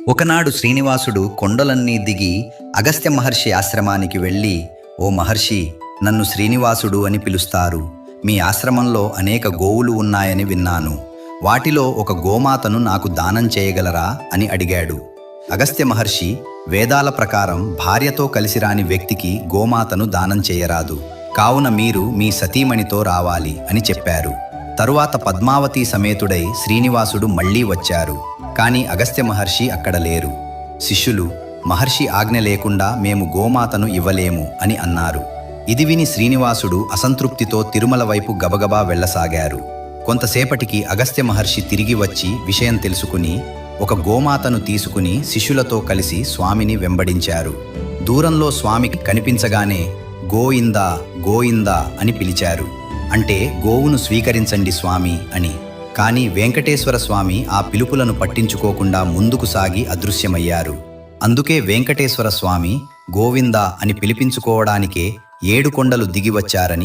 ఒకనాడు శ్రీనివాసుడు కొండలన్నీ దిగి అగస్త్య మహర్షి ఆశ్రమానికి వెళ్ళి, ఓ మహర్షి, నన్ను శ్రీనివాసుడు అని పిలుస్తారు. మీ ఆశ్రమంలో అనేక గోవులు ఉన్నాయని విన్నాను. వాటిలో ఒక గోమాతను నాకు దానం చేయగలరా అని అడిగాడు. అగస్త్య మహర్షి, వేదాల ప్రకారం భార్యతో కలిసి రాని వ్యక్తికి గోమాతను దానం చేయరాదు. కావున మీరు మీ సతీమణితో రావాలి అని చెప్పారు. తరువాత పద్మావతి సమేతుడై శ్రీనివాసుడు మళ్లీ వచ్చారు. కానీ అగస్త్య మహర్షి అక్కడ లేరు. శిష్యులు, మహర్షి ఆజ్ఞ లేకుండా మేము గోమాతను ఇవ్వలేము అని అన్నారు. ఇది విని శ్రీనివాసుడు అసంతృప్తితో తిరుమల వైపు గబగబా వెళ్లసాగారు. కొంతసేపటికి అగస్త్య మహర్షి తిరిగి వచ్చి విషయం తెలుసుకుని ఒక గోమాతను తీసుకుని శిష్యులతో కలిసి స్వామిని వెంబడించారు. దూరంలో స్వామికి కనిపించగానే గోయిందా గోయిందా అని పిలిచారు. అంటే గోవును స్వీకరించండి స్వామి అని. కానీ వెంకటేశ్వర స్వామి ఆ పిలుపులను పట్టించుకోకుండా ముందుకు సాగి అదృశ్యమయ్యారు. అందుకే వెంకటేశ్వర స్వామి గోవిందా అని పిలిపించుకోవడానికే 7 కొండలు దిగి వచ్చారని